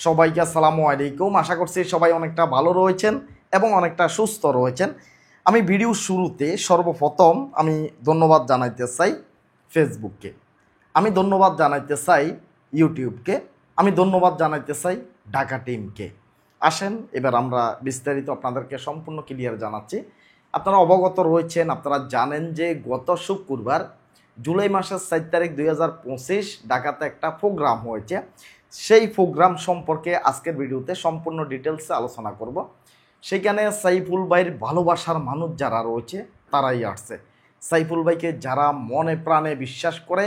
সবাইকে আসসালামু আলাইকুম। আশা করছি সবাই অনেকটা ভালো রয়েছেন এবং অনেকটা সুস্থ রয়েছেন। আমি ভিডিও শুরুতে সর্বপ্রথম আমি ধন্যবাদ জানাইতে চাই ফেসবুককে, আমি ধন্যবাদ জানাইতে চাই ইউটিউবকে, আমি ধন্যবাদ জানাইতে চাই ঢাকা টিমকে। আসেন এবার আমরা বিস্তারিত আপনাদেরকে সম্পূর্ণ ক্লিয়ার জানাচ্ছি। আপনারা অবগত রয়েছেন, আপনারা জানেন যে গত শুক্রবার জুলাই মাসের 4 তারিখ 2025 ঢাকাতে একটা প্রোগ্রাম হয়েছে। সেই প্রোগ্রাম সম্পর্কে আজকের ভিডিওতে সম্পূর্ণ ডিটেলসে আলোচনা করব। সেখানে সাইফুল ভাইয়ের ভালোবাসার মানুষ যারা রয়েছে তারাই আসছে। সাইফুল ভাইকে যারা মনে প্রাণে বিশ্বাস করে,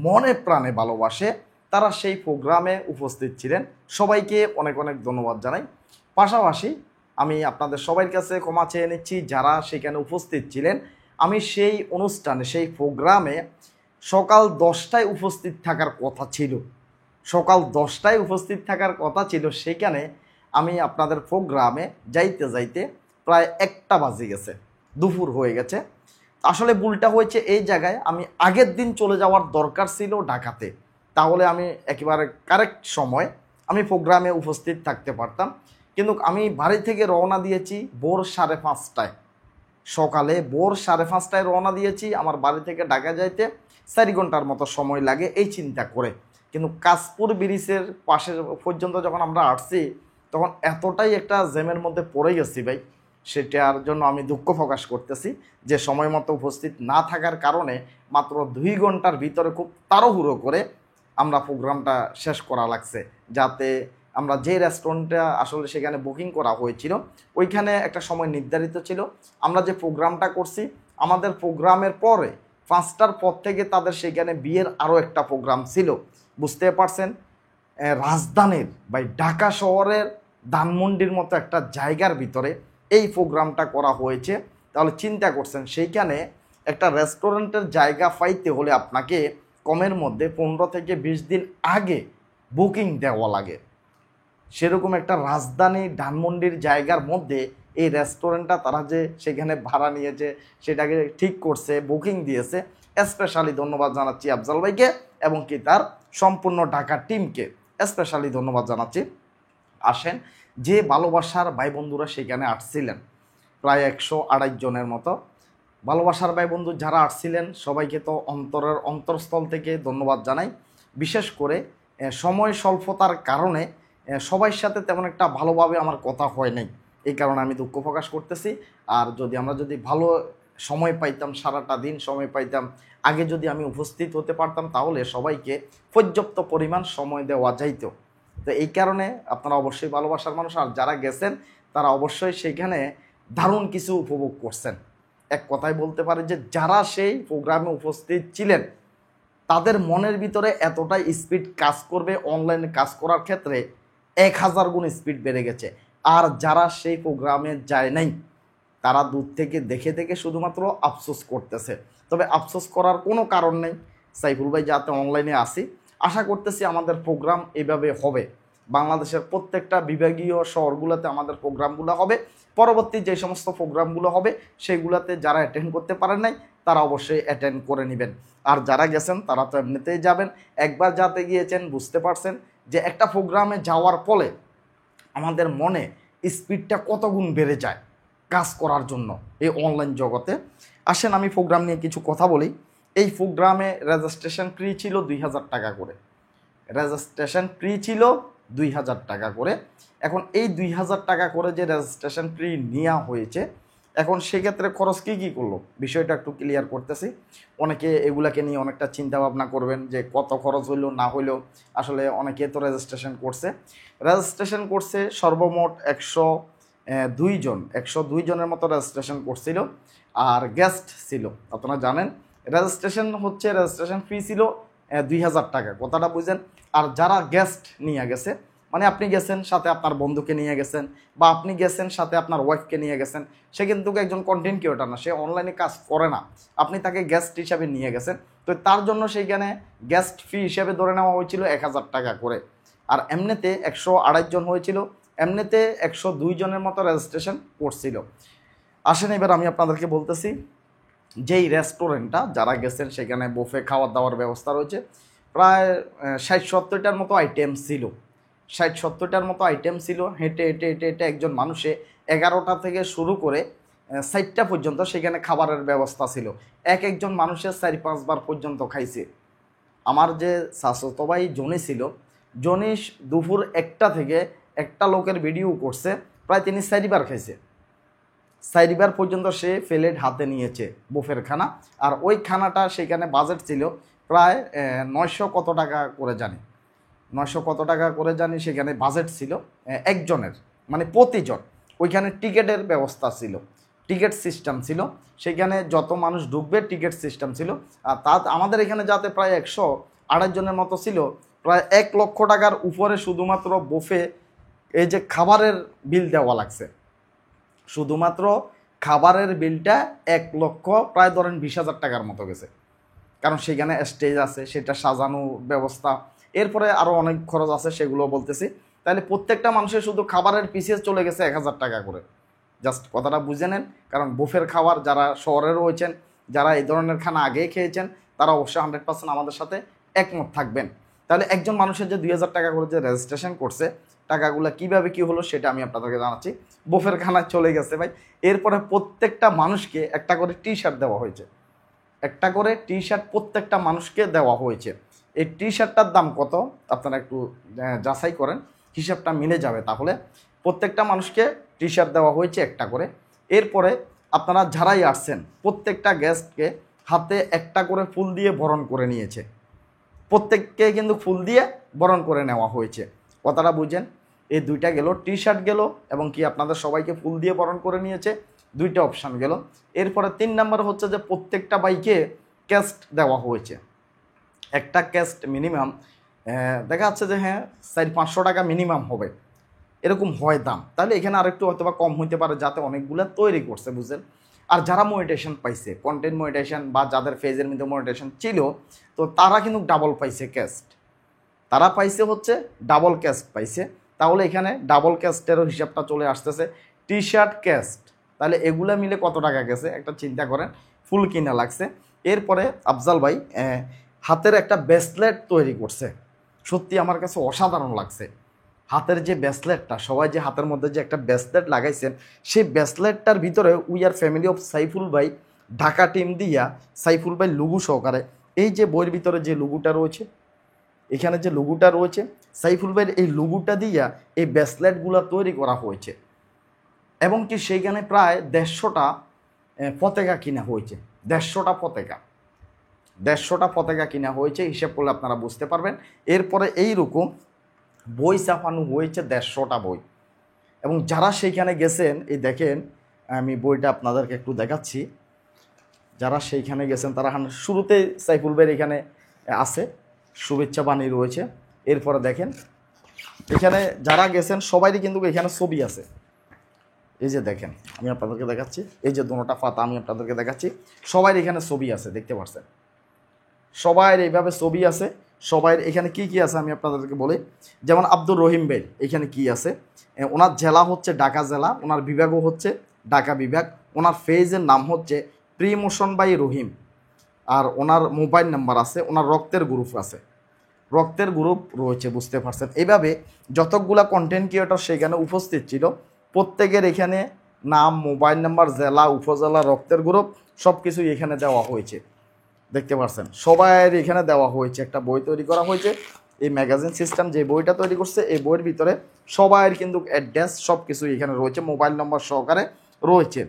মনে প্রাণে ভালোবাসে, তারা সেই প্রোগ্রামে উপস্থিত ছিলেন। সবাইকে অনেক অনেক ধন্যবাদ জানাই। পাশাপাশি আমি আপনাদের সবার কাছে ক্ষমা চেয়ে নিচ্ছি যারা সেখানে উপস্থিত ছিলেন। আমি সেই অনুষ্ঠানে, সেই প্রোগ্রামে সকাল 10টায় উপস্থিত থাকার কথা ছিল, সকাল 10টায় উপস্থিত থাকার কথা ছিল। সেখানে আমি আপনাদের প্রোগ্রামে যাইতে যাইতে প্রায় 1টা বাজে গেছে, দুপুর হয়ে গেছে। আসলে ভুলটা হয়েছে এই জায়গায়, আমি আগের দিন চলে যাওয়ার দরকার ছিল ঢাকাতে, তাহলে আমি একেবারে কারেক্ট সময় আমি প্রোগ্রামে উপস্থিত থাকতে পারতাম। কিন্তু আমি বাড়ি থেকে রওনা দিয়েছি ভোর 5:30টায়, সকালে ভোর 5:30টায় রওনা দিয়েছি। আমার বাড়ি থেকে ঢাকা যাইতে 4 ঘন্টার মতো সময় লাগে এই চিন্তা করে। কিন্তু কাশপুর ব্রিজের পাশে পর্যন্ত যখন আমরা আসছি তখন এতটাই একটা জ্যামের মধ্যে পড়ে গেছি ভাই, সেটার জন্য আমি দুঃখ প্রকাশ করতেছি যে সময় মতো উপস্থিত না থাকার কারণে মাত্র 2 ঘন্টার ভিতরে খুব তাড়াহুড়ো করে আমরা প্রোগ্রামটা শেষ করা লাগছে, যাতে আমরা যে রেস্টুরেন্টটা আসলে সেখানে বুকিং করা হয়েছিল ওইখানে একটা সময় নির্ধারিত ছিল। আমরা যে প্রোগ্রামটা করছি, আমাদের প্রোগ্রামের পরে 5টার পর থেকে তাদের সেখানে বিয়ের আরও একটা প্রোগ্রাম ছিল। বুঝতে পারছেন, রাজধানীর বা ঢাকা শহরের ধানমন্ডির মতো একটা জায়গার ভিতরে এই প্রোগ্রামটা করা হয়েছে। তাহলে চিন্তা করছেন, সেইখানে একটা রেস্টুরেন্টের জায়গা পাইতে হলে আপনাকে কমের মধ্যে 15 থেকে 20 দিন আগে বুকিং দেওয়া লাগে। সেরকম একটা রাজধানী ধানমন্ডির জায়গার মধ্যে এই রেস্টুরেন্টটা তারা যে সেখানে ভাড়া নিয়েছে, সেটাকে ঠিক করছে, বুকিং দিয়েছে। স্পেশালি ধন্যবাদ জানাচ্ছি আফজাল ভাইকে এবং কি তার সম্পূর্ণ ঢাকা টিমকে স্পেশালি ধন্যবাদ জানাচ্ছি। আসেন, যে ভালোবাসার ভাই বন্ধুরা সেখানে আসছিলেন, প্রায় 128 জনের মতো ভালোবাসার ভাই বন্ধু যারা আসছিলেন, সবাইকে তো অন্তরের অন্তরস্থল থেকে ধন্যবাদ জানাই। বিশেষ করে সময় স্বল্পতার কারণে সবার সাথে তেমন একটা ভালোভাবে আমার কথা হয় নাই, এই কারণে আমি দুঃখ প্রকাশ করতেছি। আর আমরা যদি ভালো সময় পাইতাম, সারাটা দিন সময় পাইতাম, আগে যদি আমি উপস্থিত হতে পারতাম, তাহলে সবাইকে পর্যাপ্ত পরিমাণ সময় দেওয়া যাইত। তো এই কারণে আপনারা অবশ্যই ভালোবাসার মানুষ, আর যারা গেছেন তারা অবশ্যই সেখানে দারুণ কিছু উপভোগ করছেন। এক কথায় বলতে পারে যে যারা সেই প্রোগ্রামে উপস্থিত ছিলেন তাদের মনের ভিতরে এতটাই স্পিড কাজ করবে, অনলাইনে কাজ করার ক্ষেত্রে 1000 গুণ স্পিড বেড়ে গেছে। আর যারা সেই প্রোগ্রামে যায় নাই তারা দূর থেকে দেখে দেখে শুধুমাত্র আফসোস করতেছে। তবে আফসোস করার কোনো কারণ নেই, সাইফুল ভাই যাতে অনলাইনে আসি, আশা করতেছি আমাদের প্রোগ্রাম এভাবে হবে। বাংলাদেশের প্রত্যেকটা বিভাগীয় শহরগুলোতে আমাদের প্রোগ্রামগুলো হবে। পরবর্তী যে সমস্ত প্রোগ্রামগুলো হবে সেগুলোতে যারা অ্যাটেন্ড করতে পারেন নাই তারা অবশ্যই অ্যাটেন্ড করে নেবেন। আর যারা গেছেন তারা তো এমনিতেই যাবেন, একবার যাতে গিয়েছেন বুঝতে পারছেন যে একটা প্রোগ্রামে যাওয়ার ফলে আমাদের মনে স্পিডটা কত গুণ বেড়ে যায় কাজ করার জন্য এই অনলাইন জগতে। আসেন আমি প্রোগ্রাম নিয়ে কিছু কথা বলি। এই প্রোগ্রামে রেজিস্ট্রেশন ফ্রি ছিল 2000 টাকা করে, রেজিস্ট্রেশন ফ্রি ছিল 2000 টাকা করে। এখন এই 2000 টাকা করে যে রেজিস্ট্রেশন ফ্রি নেওয়া হয়েছে, এখন সেক্ষেত্রে খরচ কী করলো বিষয়টা একটু ক্লিয়ার করতেছি। অনেকে এগুলাকে নিয়ে অনেকটা চিন্তা ভাবনা করবেন যে কত খরচ হইলো না হইলো। আসলে অনেকে তো রেজিস্ট্রেশন করছে সর্বমোট 102 জন, 102 জনের মতো রেজিস্ট্রেশন করছিল। আর গেস্ট ছিল, আপনারা জানেন রেজিস্ট্রেশন ফি ছিল 2000 টাকা, কথাটা বুঝেন। আর যারা গেস্ট নিয়ে গেছে, মানে আপনি গেছেন সাথে আপনার বন্ধুকে নিয়ে গেছেন, বা আপনি গেছেন সাথে আপনার ওয়াইফকে নিয়ে গেছেন, সে কিন্তু একজন কন্টেন্ট ক্রিয়েটর না, সে অনলাইনে কাজ করে না, আপনি তাকে গেস্ট হিসাবে নিয়ে গেছেন, তো তার জন্য সেইখানে গেস্ট ফি হিসেবে ধরে নেওয়া হয়েছিল 1000 টাকা করে। আর এমনিতে 128 জন হয়েছিল, এমনিতে 102 জনের মতো রেজিস্ট্রেশন করছিল। আসেন এবার আমি আপনাদেরকে বলতেছি, যেই রেস্টুরেন্টটা যারা গেছেন সেখানে বুফে খাওয়ার দাওয়ার ব্যবস্থা রয়েছে, প্রায় 60-70টার মতো আইটেম ছিল। 60-70টার মতো আইটেম ছিল। হেঁটে হেঁটে হেঁটে হেঁটে একজন মানুষে 11টা থেকে শুরু করে 60টা পর্যন্ত সেখানে খাবারের ব্যবস্থা ছিল। একজন মানুষের 4-5 বার পর্যন্ত খাইছে। আমার যে চাচাতো ভাই জনি ছিল, জনি দুপুর 1টা থেকে একটা লোকের ভিডিও করছে, প্রায় তিনি 4 বার খাইছে। 4 বার পর্যন্ত সে প্লেট হাতে নিয়েছে বুফের খানা। আর ওই খানাটা সেখানে বাজেট ছিল প্রায় 900 কত টাকা করে জানি, 900 কত টাকা করে জানি সেখানে বাজেট ছিল একজনের, মানে প্রতিজন। ওইখানে টিকিটের ব্যবস্থা ছিল, টিকিট সিস্টেম ছিল, সেখানে যত মানুষ ঢুকবে টিকিট সিস্টেম ছিল। আর তা আমাদের এখানে যাতে প্রায় 128 জনের মতো ছিল, প্রায় 1 লক্ষ টাকার উপরে শুধুমাত্র বুফে এই যে খাবারের বিল দেওয়া লাগছে। শুধুমাত্র খাবারের বিলটা 1 লক্ষ প্রায় ধরেন 20,000 টাকার মতো গেছে। কারণ সেখানে স্টেজ আছে, সেটা সাজানো ব্যবস্থা, এরপরে আরও অনেক খরচ আছে, সেগুলো বলতেছি। তাহলে প্রত্যেকটা মানুষের শুধু খাবারের পিছিয়ে চলে গেছে 1,000 টাকা করে। জাস্ট কথাটা বুঝে নেন। কারণ বুফের খাবার যারা শহরে রয়েছেন, যারা এই ধরনের খানা আগেই খেয়েছেন, তারা অবশ্যই 100% আমাদের সাথে একমত থাকবেন। তাহলে একজন মানুষের যে 2,000 টাকা করে যে রেজিস্ট্রেশন করছে, টাকাগুলো কীভাবে কী হলো সেটা আমি আপনাদেরকে জানাচ্ছি। বুফের খানায় চলে গেছে ভাই। এরপরে প্রত্যেকটা মানুষকে একটা করে টি শার্ট দেওয়া হয়েছে, একটা করে টি শার্ট প্রত্যেকটা মানুষকে দেওয়া হয়েছে। এই টি শার্টটার দাম কত আপনারা একটু যাচাই করেন, হিসাবটা মিলে যাবে। তাহলে প্রত্যেকটা মানুষকে টি শার্ট দেওয়া হয়েছে একটা করে। এরপরে আপনারা যারাই আসছেন প্রত্যেকটা গেস্টকে হাতে একটা করে ফুল দিয়ে বরণ করে নিয়েছে, প্রত্যেককে কিন্তু ফুল দিয়ে বরণ করে নেওয়া হয়েছে। কথাটা বুঝেন। এই দুইটা গেল, টি শার্ট গেল এবং কি আপনাদের সবাইকে ফুল দিয়ে বরণ করে নিয়েছে, দুইটা অপশান গেল। এরপরে 3 নাম্বার হচ্ছে যে প্রত্যেকটা বাইকে ক্যাস্ট দেওয়া হয়েছে। একটা ক্যাস্ট মিনিমাম দেখা যাচ্ছে যে হ্যাঁ 400-500 টাকা মিনিমাম হবে, এরকম হয় দাম। তাহলে এখানে আরেকটু হয়তো বা কম হইতে পারে, যাতে অনেকগুলো তৈরি করছে, বুঝলেন। আর যারা মনিটাইজেশন পাইছে, কন্টেন্ট মনিটাইজেশন বা যাদের ফেজের মধ্যে মনিটাইজেশন ছিল, তো তারা কিন্তু ডাবল পাইছে ক্যাস্ট, তারা পাইছে হচ্ছে ডাবল ক্যাস্ট পাইছে। তাহলে এখানে ডাবল ক্যাস্টেরও হিসাবটা চলে আসতেছে, টি শার্ট ক্যাস্ট। তাহলে এগুলা মিলে কত টাকা গেছে একটা চিন্তা করেন, ফুল কিনা লাগছে। এরপরে আফজাল ভাই হাতের একটা ব্রেসলেট তৈরি করছে, সত্যি আমার কাছে অসাধারণ লাগছে। হাতের যে ব্রেসলেটটা, সবাই যে হাতের মধ্যে যে একটা ব্রেসলেট লাগাইছেন, সেই ব্রেসলেটটার ভিতরে we are family of Saiful ভাই ঢাকা টিম দিয়া সাইফুল ভাই লুগু সহকারে, এই যে বইয়ের ভিতরে যে লুগুটা রয়েছে, এখানে যে লুগুটা রয়েছে সাইফুল ভাইয়ের, এই লুগুটা দিয়া এই ব্রেসলেটগুলো তৈরি করা হয়েছে। এবং কি সেইখানে প্রায় 150টা পতাকা কিনা হয়েছে, 150টা পতাকা কিনা হয়েছে। হিসেব করলে আপনারা বুঝতে পারবেন। এরপরে এইরকম বই ছাপানো হয়েছে 150টা বই। এবং যারা সেইখানে গেছেন, এই দেখেন আমি বইটা আপনাদেরকে একটু দেখাচ্ছি, যারা সেইখানে গেছেন তারা শুরুতে সাইফুল ভাইয়ের এখানে আছে শুভেচ্ছা বাণী রয়েছে। এরপরে দেখেন এখানে যারা গেছেন সবারই কিন্তু এখানে ছবি আছে, এই যে দেখেন আমি আপনাদেরকে দেখাচ্ছি, এই যে দুটোটা পাতা আমি আপনাদেরকে দেখাচ্ছি, সবাই এখানে ছবি আছে, দেখতে পাচ্ছেন সবাই এইভাবে ছবি আছে। সবাই এখানে কি কি আছে আমি আপনাদেরকে বলি। যেমন আব্দুর রহিম ভাই এখানে কি আছে, ওনার জেলা হচ্ছে ঢাকা জেলা, ওনার বিভাগও হচ্ছে ঢাকা বিভাগ, ওনার ফেজের নাম হচ্ছে প্রিমোশন বাই রহিম, আর ওনার মোবাইল নাম্বার আছে, ওনার রক্তের গ্রুপ আছে, রক্তের গ্রুপ রয়েছে, বুঝতে পারছেন। এইভাবে যতগুলা কন্টেন্ট ক্রিয়েটর সেখানে উপস্থিত ছিল, প্রত্যেকের এখানে নাম, মোবাইল নাম্বার, জেলা, উপজেলা, রক্তের গ্রুপ সব কিছুই এখানে দেওয়া হয়েছে, দেখতে পাচ্ছেন সবাই এখানে দেওয়া হয়েছে। একটা বই তৈরি করা হয়েছে, এই ম্যাগাজিন সিস্টেম যে বইটা তৈরি করছে, এই বইয়ের ভিতরে সবাইয়ের কিন্তু অ্যাড্রেস সব কিছুই এখানে রয়েছে, মোবাইল নম্বর সহকারে রয়েছে।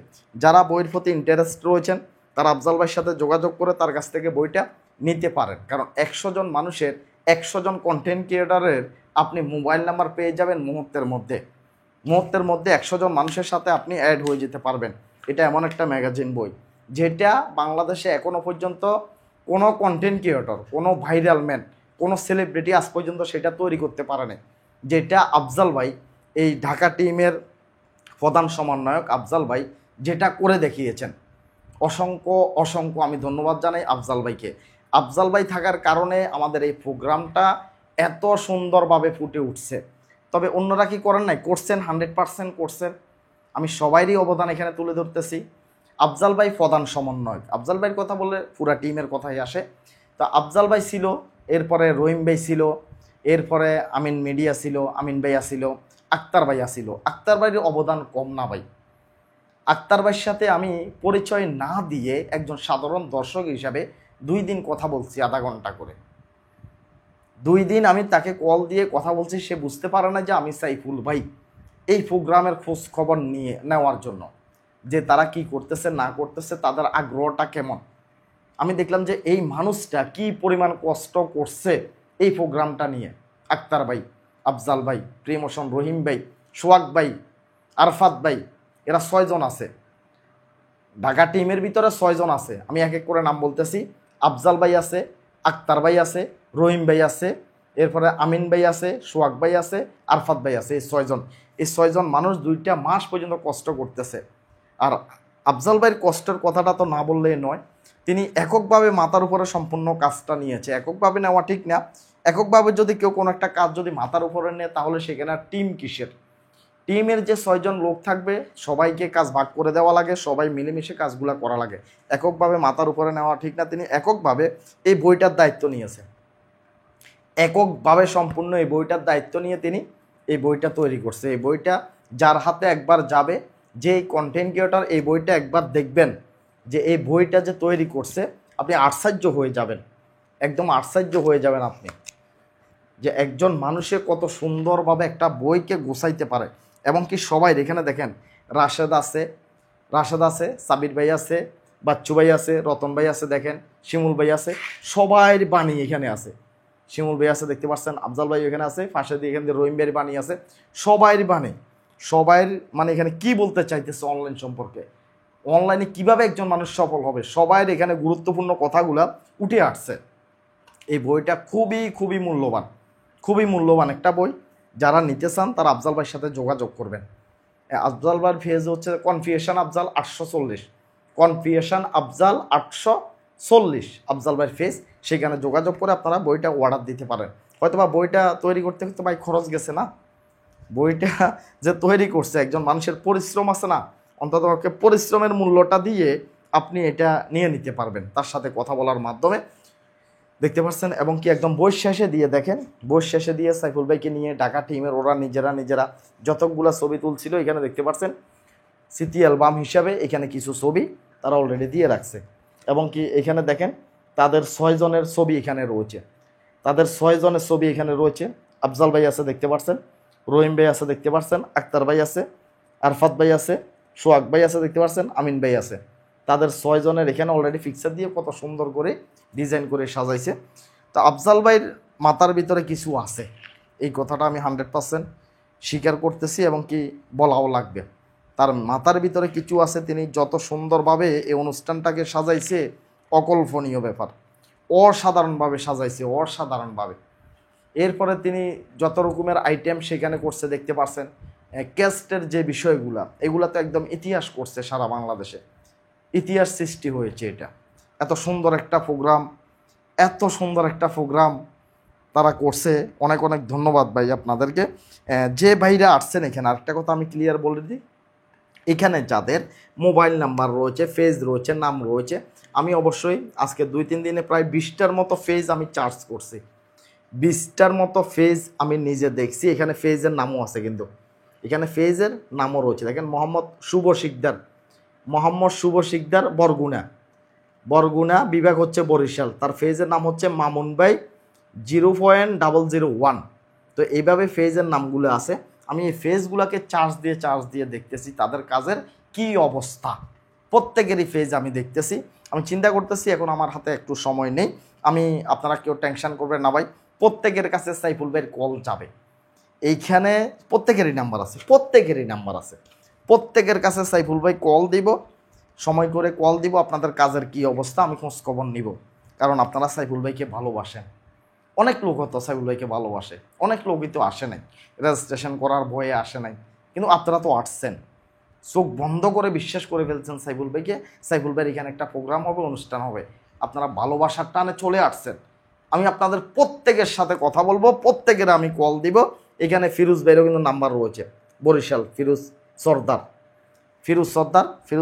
যারা বইয়ের প্রতি ইন্টারেস্ট রয়েছেন তারা আফজাল ভাইয়ের সাথে যোগাযোগ করে তার কাছ থেকে বইটা নিতে পারেন। কারণ 100 জন মানুষের, 100 জন কন্টেন্ট ক্রিয়েটরের আপনি মোবাইল নাম্বার পেয়ে যাবেন মুহূর্তের মধ্যে, 100 জন মানুষের সাথে আপনি অ্যাড হয়ে যেতে পারবেন। এটা এমন একটা ম্যাগাজিন বই যেটা বাংলাদেশে এখনও পর্যন্ত কোনো কন্টেন্ট ক্রিয়েটর, কোনো ভাইরাল ম্যান, কোনো সেলিব্রিটি আজ পর্যন্ত সেটা তৈরি করতে পারেনি, যেটা আফজাল ভাই, এই ঢাকা টিমের প্রধান সমন্বয়ক আফজাল ভাই যেটা করে দেখিয়েছেন। অসংখ্য আমি ধন্যবাদ জানাই আফজাল ভাইকে। আফজাল ভাই থাকার কারণে আমাদের এই প্রোগ্রামটা এত সুন্দরভাবে ফুটে উঠছে। তবে অন্যরা কি করেন নাই, করছেন, 100% করছেন। আমি সবাইরই অবদান এখানে তুলে ধরতেছি। আফজাল ভাই প্রধান সমন্বয়ক, আফজাল ভাইয়ের কথা বলে পুরা টিমের কথাই আসে। তো আফজাল ভাই ছিল, এরপরে রহিম ভাই ছিল, এরপরে আমিন মিডিয়া ছিল, আমিন ভাই আসিল, আক্তার ভাই আসিল। আক্তার ভাইয়ের অবদান কম না ভাই। আক্তার ভাইয়ের সাথে আমি পরিচয় না দিয়ে একজন সাধারণ দর্শক হিসাবে 2 দিন কথা বলছি, আধা ঘন্টা করে। 2 দিন আমি তাকে কল দিয়ে কথা বলছি, সে বুঝতে পারে না যে আমি সাইফুল ভাই এই প্রোগ্রামের খোঁজ খবর নেওয়ার জন্য, যে তারা কি করতেছে না করতেছে, তাদের আগ্রহটা কেমন। আমি দেখলাম যে এই মানুষটা কি পরিমাণ কষ্ট করছে এই প্রোগ্রামটা নিয়ে। আক্তার ভাই, আফজাল ভাই, প্রিমোশন, রহিম ভাই, সোহাগ ভাই, আরফাত ভাই, এরা 6 জন আছে ঢাকা টিমের ভিতরে। 6 জন আছে, আমি এক এক করে নাম বলতেছি। আফজাল ভাই আছে, আক্তার ভাই আছে, রহিম ভাই আছে, এরপরে আমিন ভাই আছে, সোহাগ ভাই আছে, আরফাত ভাই আছে। এই 6 জন, এই 6 জন মানুষ 2টা মাস পর্যন্ত কষ্ট করতেছে। আর আফজাল ভাইয়ের কষ্টের কথাটা তো না বললেই নয়। তিনি এককভাবে মাথার উপরে সম্পূর্ণ কাজটা নিয়েছে। এককভাবে নেওয়া ঠিক না। এককভাবে যদি কেউ কোনো একটা কাজ যদি মাথার উপরে নেয়, তাহলে সেখানে টিম কিসের? টিমের যে 6 জন লোক থাকবে, সবাইকে কাজ ভাগ করে দেওয়া লাগে, সবাই মিলেমিশে কাজগুলো করা লাগে। এককভাবে মাথার উপরে নেওয়া ঠিক না। তিনি এককভাবে এই বইটার দায়িত্ব নিয়েছে। এককভাবে সম্পূর্ণ এই বইটার দায়িত্ব নিয়ে তিনি এই বইটা তৈরি করছে। এই বইটা যার হাতে একবার যাবে, যে কন্টেন্ট ক্রিয়েটর এই বইটা একবার দেখবেন, যে এই বইটা যে তৈরি করছে, আপনি আশ্চর্য হয়ে যাবেন, একদম আশ্চর্য হয়ে যাবেন আপনি, যে একজন মানুষে কত সুন্দরভাবে একটা বইকে গোছাইতে পারে। এবং কি সবাই এখানে দেখেন, রাশেদ আছে, সাবির ভাই আছে, বাচ্চু ভাই আছে, রতন ভাই আছে, দেখেন শিমুল ভাই আছে, সবাই বাণী এখানে আছে। শিমুল ভাই আছে, দেখতে পাচ্ছেন, আফজাল ভাই এখানে আছে, পাশে দিয়ে এখান দিয়ে রহিম ভাইয়ের বাণী আছে, সবাই বাণী। সবাই মানে এখানে কি বলতে চাইতেছে অনলাইন সম্পর্কে, অনলাইনে কিভাবে একজন মানুষ সফল হবে, সবাই এখানে গুরুত্বপূর্ণ কথাগুলা উঠে আসছে। এই বইটা খুবই মূল্যবান একটা বই। যারা নিতে চান তারা আফজাল ভাইয়ের সাথে যোগাযোগ করবেন। আফজাল ভাইয়ের ফেজ হচ্ছে কনফিউশন আফজাল 840, কনফিউশন আফজাল 840 আফজাল ভাইয়ের ফেজ। সেখানে যোগাযোগ করে আপনারা বইটা অর্ডার দিতে পারেন। হয়তো বা বইটা তৈরি করতে করতে ভাই খরচ গেছে না, বইটা যে তৈরি করছে একজন মানুষের পরিশ্রম আছে না, অন্তত পরিশ্রমের মূল্যটা দিয়ে আপনি এটা নিয়ে নিতে পারবেন তার সাথে কথা বলার মাধ্যমে। দেখতে পাচ্ছেন, এবং কি একদম বই শেষে দিয়ে দেখেন, বই শেষে দিয়ে সাইফুল ভাইকে নিয়ে ঢাকা টিমের ওরা নিজেরা যতগুলো ছবি তুলছিল, এখানে দেখতে পাচ্ছেন স্মৃতি অ্যালবাম হিসাবে এখানে কিছু ছবি তারা অলরেডি দিয়ে রাখছে। এবং কি এখানে দেখেন তাদের 6 জনের ছবি এখানে রয়েছে, আফজাল ভাই আছে দেখতে পাচ্ছেন, রহিম ভাই আছে দেখতে পাচ্ছেন, আক্তার ভাই আছে, আরফাত ভাই আছে, সোহাগ ভাই আছে দেখতে পাচ্ছেন, আমিন ভাই আছে। তাদের 6 জনের এখানে অলরেডি পিকচার দিয়ে কত সুন্দর করে ডিজাইন করে সাজাইছে। তো আফজাল ভাইয়ের মাথার ভিতরে কিছু আছে, এই কথাটা আমি 100% স্বীকার করতেছি, এবং কি বলাও লাগবে। তার মাথার ভিতরে কিছু আছে। তিনি যত সুন্দরভাবে এই অনুষ্ঠানটাকে সাজাইছে, অকল্পনীয় ব্যাপার, অসাধারণভাবে সাজাইছে, অসাধারণভাবে। এরপরে তিনি যত রকমের আইটেম সেখানে করছে দেখতে পাচ্ছেন। ক্যাস্টের যে বিষয়গুলা, এগুলা তো একদম ইতিহাস করছে, সারা বাংলাদেশে ইতিহাস সৃষ্টি হয়েছে। এটা এত সুন্দর একটা প্রোগ্রাম তারা করছে। অনেক ধন্যবাদ ভাই আপনাদেরকে। যে ভাইরা আসছেন এখানে, আরেকটা কথা আমি ক্লিয়ার বলে দিই, এখানে যাদের মোবাইল নাম্বার রয়েছে, ফেজ রয়েছে, নাম রয়েছে, আমি অবশ্যই আজকে 2-3 দিনে প্রায় 20টার মতো ফেজ আমি চার্জ করছি। 20টার মতো ফেজ আমি নিজে দেখছি। এখানে ফেজের নামও আছে, কিন্তু এখানে ফেজের নামও রয়েছে। দেখেন মোহাম্মদ শুভ শিকদার, বরগুনা বিভাগ হচ্ছে বরিশাল, তার ফেজের নাম হচ্ছে মামুন ভাই 0.001। তো এইভাবে ফেজের নামগুলো আছে। আমি এই ফেজগুলোকে চার্জ দিয়ে দেখতেছি তাদের কাজের কি অবস্থা। প্রত্যেকেরই ফেজ আমি দেখতেছি। আমি চিন্তা করতেছি, এখন আমার হাতে একটু সময় নেই, আপনারা কেউ টেনশন করবেন না ভাই, প্রত্যেকের কাছে সাইফুল ভাইয়ের কল যাবে। এইখানে প্রত্যেকেরই নাম্বার আছে, প্রত্যেকের কাছে সাইফুল ভাই কল দিব, সময় করে কল দিব। আপনাদের কাজের কি অবস্থা আমি খোঁজ খবর নিব, কারণ আপনারা সাইফুল ভাইকে ভালোবাসেন। অনেক লোক হয়তো সাইফুল ভাইকে ভালোবাসে, অনেক লোকই তো আসে নাই, রেজিস্ট্রেশন করার ভয়ে আসে নাই, কিন্তু আপনারা তো আসছেন, চোখ বন্ধ করে বিশ্বাস করে ফেলছেন সাইফুল ভাইকে। সাইফুল ভাইয়ের এখানে একটা প্রোগ্রাম হবে, অনুষ্ঠান হবে, আপনারা ভালোবাসার টানে চলে আসছেন। আমি আপনাদের প্রত্যেকের সাথে কথা বলবো, প্রত্যেকের আমি কল দিব। এখানে ফিরোজ ভাইয়েরও কিন্তু নাম্বার রয়েছে, বরিশাল ফিরোজ সর্দার, ফিরোজ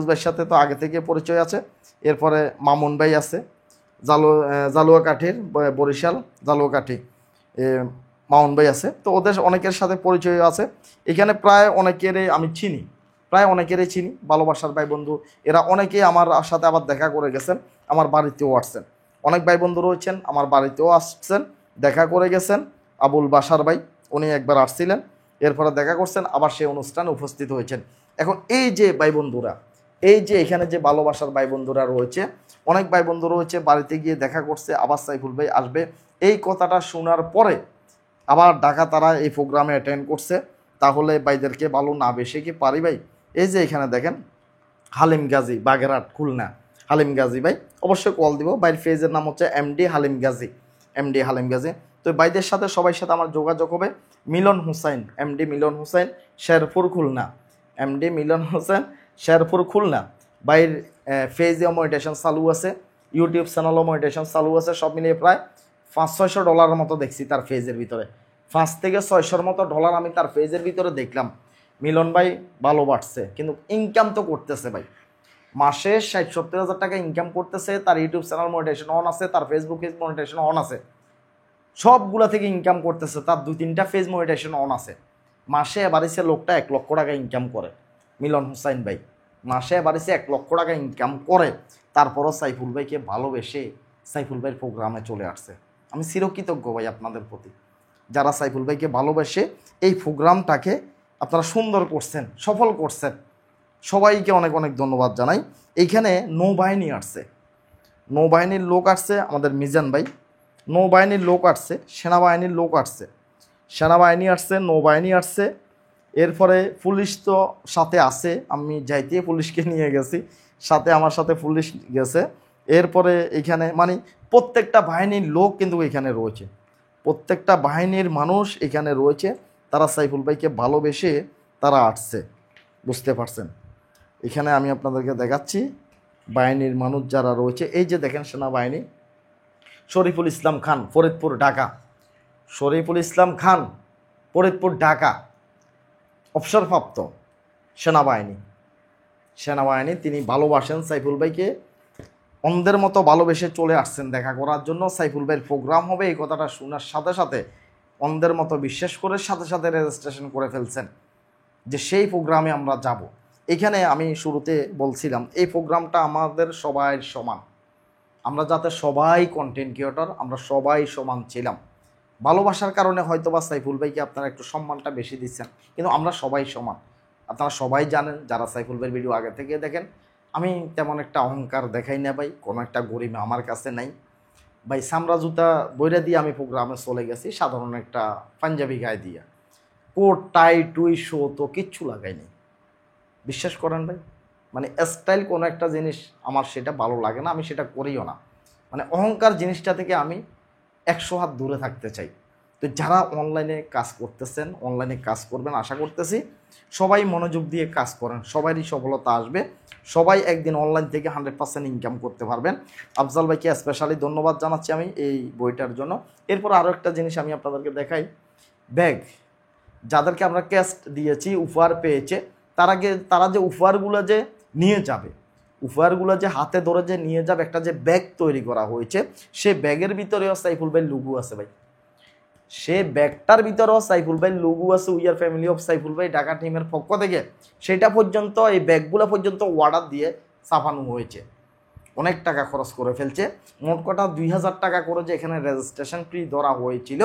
ভাইয়ের সাথে তো আগে থেকে পরিচয় আছে। এরপরে মামুন ভাই আছে, জালুয়াকাঠির, বরিশাল জালুয়াকাঠি, মামুন ভাই আছে, তো ওদের অনেকের সাথে পরিচয় আছে। এখানে প্রায় অনেকেরই আমি চিনি, প্রায় অনেকেরই চিনি, ভালোবাসার ভাই বন্ধু। এরা অনেকেই আমার সাথে আবার দেখা করে গেছেন, আমার বাড়িতেও আসছেন। অনেক ভাই বন্ধু রয়েছেন, আমার বাড়িতেও আসছেন, দেখা করে গেছেন। আবুল বাসার ভাই, উনি একবার আসছিলেন, এরপরে দেখা করছেন, আবার সেই অনুষ্ঠানে উপস্থিত হয়েছেন। এখন এই যে ভাই বন্ধুরা, এই যে এখানে যে ভালোবাসার ভাই বন্ধুরা রয়েছে, অনেক ভাই বন্ধু রয়েছে বাড়িতে গিয়ে দেখা করছে, আবার সাইফুল ভাই আসবে এই কথাটা শোনার পরে আবার ঢাকা তারা এই প্রোগ্রামে অ্যাটেন্ড করছে। তাহলে ভাইদেরকে ভালো না বেশি কি পারি ভাই? এই যে এখানে দেখেন হালিম গাজী, বাগেরহাট, খুলনা, হালিম গাজী ভাই, অবশ্যই কল দিব। ভাইয়ের ফেজের নাম হচ্ছে এমডি হালিম গাজী, এমডি হালিম গাজী। তো ভাইদের সাথে সবার সাথে আমার যোগাযোগ হবে। মিলন হুসাইন, এমডি মিলন হুসাইন, শেরপুর, খুলনা, এমডি মিলন হোসেন, শেরপুর, খুলনা। ভাইয়ের ফেজেও মনিটেশন চালু আছে, ইউটিউব চ্যানেলও মনিটেশন চালু আছে। সব মিলিয়ে প্রায় $500-600 মতো দেখছি তার ফেজের ভিতরে, 5 থেকে 600 মতো ডলার আমি তার ফেজের ভিতরে দেখলাম। মিলন ভাই ভালো বাড়ছে, কিন্তু ইনকাম তো করতেছে ভাই, মাসে 60-70 হাজার টাকা ইনকাম করতেছে। তার ইউটিউব চ্যানেল মনিটেশন অন আছে, তার ফেসবুক পেজ মনিটেশন অন আছে, সবগুলা থেকে ইনকাম করতেছে। তার 2-3টা ফেজ মনিটেশন অন আছে। মাসে বাড়িছে লোকটা 1 লক্ষ টাকা ইনকাম করে, মিলন হুসাইন ভাই মাসে বাড়িছে 1 লক্ষ টাকা ইনকাম করে। তারপরও সাইফুল ভাইকে ভালোবেসে সাইফুল ভাইয়ের প্রোগ্রামে চলে আসছে। আমি চিরকৃতজ্ঞ ভাই আপনাদের প্রতি, যারা সাইফুল ভাইকে ভালোবেসে এই প্রোগ্রামটাকে আপনারা সুন্দর করছেন, সফল করছেন। সবাইকে অনেক অনেক ধন্যবাদ জানাই। এইখানে নৌবাহিনী আসছে, নৌবাহিনীর লোক আসছে, আমাদের মিজান ভাই, নৌবাহিনীর লোক আসছে, সেনাবাহিনীর লোক আসছে, সেনাবাহিনী আসছে, নৌবাহিনী আসছে। এরপরে পুলিশ তো সাথে আছে, আমি যাইতে পুলিশকে নিয়ে গেছি, সাথে আমার সাথে পুলিশ গেছে। এরপরে এখানে মানে প্রত্যেকটা বাহিনীর লোক কিন্তু এখানে রয়েছে, প্রত্যেকটা বাহিনীর মানুষ এখানে রয়েছে। তারা সাইফুল ভাইকে ভালোবেসে তারা আসছে, বুঝতে পারছেন। এখানে আমি আপনাদেরকে দেখাচ্ছি বাহিনীর মানুষ যারা রয়েছে। এই যে দেখেন সেনাবাহিনী, শরীফুল ইসলাম খান, ফরিদপুর, ঢাকা, শরীফুল ইসলাম খান, ফরিদপুর, ঢাকা, অবসরপ্রাপ্ত সেনাবাহিনী, সেনাবাহিনী। তিনি ভালোবাসেন সাইফুল ভাইকে, অন্ধের মতো ভালোবেসে চলে আসছেন দেখা করার জন্য। সাইফুল ভাইয়ের প্রোগ্রাম হবে এই কথাটা শোনার সাথে সাথে অন্ধের মতো বিশ্বাস করে সাথে সাথে রেজিস্ট্রেশন করে ফেলছেন যে সেই প্রোগ্রামে আমরা যাব। এখানে আমি শুরুতে বলছিলাম এই প্রোগ্রামটা আমাদের সবাই সমান, আমরা যাতে সবাই কন্টেন্ট ক্রিয়েটর, আমরা সবাই সমান ছিলাম। ভালোবাসার কারণে হয়তো বা সাইফুল ভাইকে আপনারা একটু সম্মানটা বেশি দিচ্ছেন, কিন্তু আমরা সবাই সমান। আপনারা সবাই জানেন যারা সাইফুল ভাইয়ের ভিডিও আগে থেকে দেখেন, আমি তেমন একটা অহংকার দেখাই না ভাই, কোনো একটা গরিমা আমার কাছে নাই ভাই। চামড়া জুতা বইরা দিয়ে আমি প্রোগ্রামে চলে গেছি, সাধারণ একটা পাঞ্জাবি গায়ে দিয়া, কোট টাই টুই শো তো কিচ্ছু লাগাইনি। বিশ্বাস করেন ভাই, মানে স্টাইল কোনো একটা জিনিস আমার সেটা ভালো লাগে না, আমি সেটা করিও না। মানে অহংকার জিনিসটা থেকে আমি 100 হাত দূরে থাকতে চাই। তো যারা অনলাইনে কাজ করতেছেন, অনলাইনে কাজ করবেন আশা করতেছি, সবাই মনোযোগ দিয়ে কাজ করেন, সবারই সফলতা আসবে, সবাই একদিন অনলাইন থেকে 100% ইনকাম করতে পারবেন। আফজাল ভাইকে স্পেশালি ধন্যবাদ জানাচ্ছি আমি এই বইটার জন্য। এরপর আরও একটা জিনিস আমি আপনাদেরকে দেখাই, ব্যাগ যাদেরকে আমরা ক্যাশ দিয়েছি, উপহার পেয়েছে, তারা যে উপহারগুলো যে নিয়ে যাবে, উপহারগুলো যে হাতে ধরে যে নিয়ে যাবে, একটা যে ব্যাগ তৈরি করা হয়েছে, সে ব্যাগের ভিতরেও সাইফুল ভাই লুগু আছে ভাই, সে ব্যাগটার ভিতরেও সাইফুল ভাই লুগু আছে, উইয়ার ফ্যামিলি অফ সাইফুল ভাই ঢাকা টিমের পক্ষ থেকে। সেটা পর্যন্ত এই ব্যাগগুলো পর্যন্ত অর্ডার দিয়ে ছাপানো হয়েছে, অনেক টাকা খরচ করে ফেলছে। মোট কথা 2000 টাকা করে যে এখানে রেজিস্ট্রেশন ফি ধরা হয়েছিল,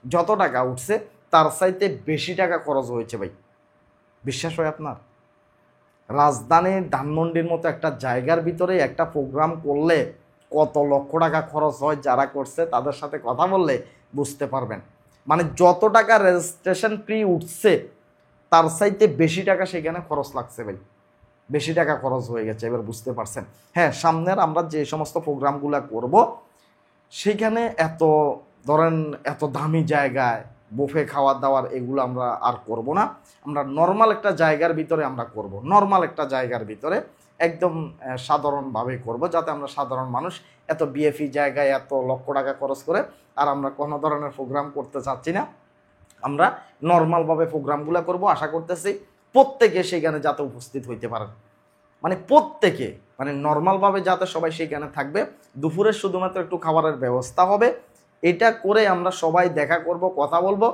যত টাকা উঠছে তার চাইতে বেশি টাকা খরচ হয়েছে ভাই। বিশ্বাস হয় আপনার? রাজধানীর ধানমন্ডির মতো একটা জায়গার ভিতরে একটা প্রোগ্রাম করলে কত লক্ষ টাকা খরচ হয়, যারা করছে তাদের সাথে কথা বললে বুঝতে পারবেন। মানে যত টাকা রেজিস্ট্রেশন ফি উঠছে তার চাইতে বেশি টাকা সেখানে খরচ লাগছে ভাই, বেশি টাকা খরচ হয়ে গেছে। এবার বুঝতে পারছেন। হ্যাঁ, সামনের আমরা যে সমস্ত প্রোগ্রামগুলো করব সেখানে ধরেন এত দামি জায়গায় বুফে খাওয়া দাওয়ার এগুলো আমরা আর করব না। আমরা নর্মাল একটা জায়গার ভিতরে আমরা করব, নর্মাল একটা জায়গার ভিতরে একদম সাধারণভাবে করব, যাতে আমরা সাধারণ মানুষ এত বিএফি জায়গায় এত লক্ষ টাকা খরচ করে আর আমরা কোনো ধরনের প্রোগ্রাম করতে চাচ্ছি না। আমরা নর্মালভাবে প্রোগ্রামগুলো করব। আশা করতেছি প্রত্যেকে সেখানে যাতে উপস্থিত হইতে পারেন, মানে প্রত্যেকে, মানে নর্মালভাবে যাতে সবাই সেখানে থাকবে। দুপুরে শুধুমাত্র একটু খাবারের ব্যবস্থা হবে, এটা করে আমরা সবাই দেখা করব, কথা বলবো,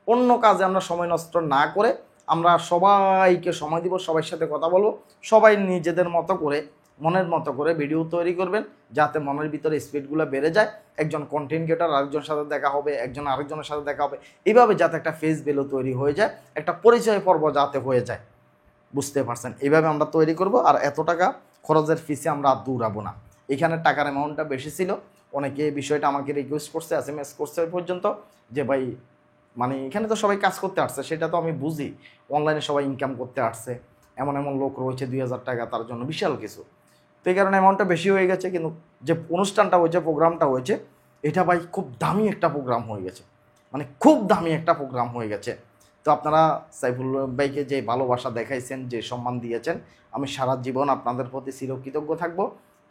অন্য কাজে আমরা সময় নষ্ট না করে আমরা সবাইকে সময় দিব, সবার সাথে কথা বলবো, সবাই নিজেদের মতো করে মনের মতো করে ভিডিও তৈরি করবেন, যাতে মনের ভিতরে স্পিডগুলো বেড়ে যায়। একজন কন্টেন্ট ক্রিয়েটর আরেকজনের সাথে দেখা হবে, একজন আরেকজনের সাথে দেখা হবে, এইভাবে যাতে একটা ফেস ভ্যালু তৈরি হয়ে যায়, একটা পরিচয় পর্ব যাতে হয়ে যায়, বুঝতে পারছেন? এইভাবে আমরা তৈরি করব। আর এত টাকা খরচের ফিসে আমরা আর দৌড়াবো না। এখানে টাকার অ্যামাউন্টটা বেশি ছিল, অনেকে এই বিষয়টা আমাকে রিকোয়েস্ট করছে, SMS করছে পর্যন্ত যে ভাই মানে এখানে তো সবাই কাজ করতে আসছে, সেটা তো আমি বুঝি, অনলাইনে সবাই ইনকাম করতে আসছে, এমন এমন লোক রয়েছে 2000 টাকা তার জন্য বিশাল কিছু। তো এই কারণে অ্যামাউন্টটা বেশি হয়ে গেছে, কিন্তু যে অনুষ্ঠানটা হয়েছে, প্রোগ্রামটা হয়েছে, এটা ভাই খুব দামি একটা প্রোগ্রাম হয়ে গেছে, মানে খুব দামি একটা প্রোগ্রাম হয়ে গেছে। তো আপনারা সাইফুল ভাইকে যে ভালোবাসা দেখাইছেন, যে সম্মান দিয়েছেন, আমি সারা জীবন আপনাদের প্রতি চিরকৃতজ্ঞ থাকবো।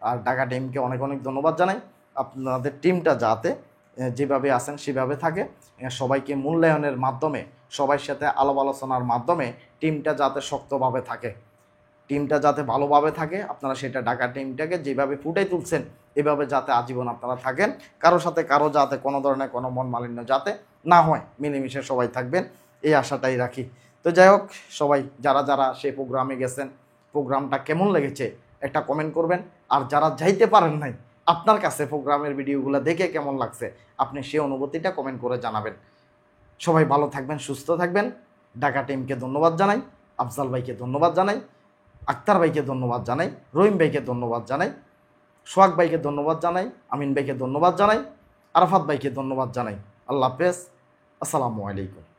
আর ঢাকা টিমকে অনেক অনেক ধন্যবাদ জানাই। আপনাদের টিমটা যাতে যেভাবে আছেন সেভাবে থাকে, সবাইকে মূল্যায়নের মাধ্যমে, সবার সাথে আলাপ আলোচনার মাধ্যমে টিমটা যাতে শক্তভাবে থাকে, টিমটা যাতে ভালোভাবে থাকে, আপনারা সেটা ঢাকা টিমটাকে যেভাবে ফুটাই তুলছেন এভাবে যাতে আজীবন আপনারা থাকেন, কারোর সাথে কারো যাতে কোনো ধরনের কোনো মন মালিন্য যাতে না হয়, মিলেমিশে সবাই থাকবেন, এই আশাটাই রাখি। তো যাই হোক, সবাই যারা যারা সেই প্রোগ্রামে গেছেন, প্রোগ্রামটা কেমন লেগেছে একটা কমেন্ট করবেন। আর যারা যাইতে পারেন নাই, আপনার কাছে প্রোগ্রামের ভিডিওগুলো দেখে কেমন লাগছে আপনি সেই অনুভূতিটা কমেন্ট করে জানাবেন। সবাই ভালো থাকবেন, সুস্থ থাকবেন। ঢাকা টিমকে ধন্যবাদ জানাই, আফজাল ভাইকে ধন্যবাদ জানাই, আক্তার ভাইকে ধন্যবাদ জানাই, রহিম ভাইকে ধন্যবাদ জানাই, সোহাগ ভাইকে ধন্যবাদ জানাই, আমিন ভাইকে ধন্যবাদ জানাই, আরাফাত ভাইকে ধন্যবাদ জানাই। আল্লাহ হাফেজ, আসসালামু আলাইকুম।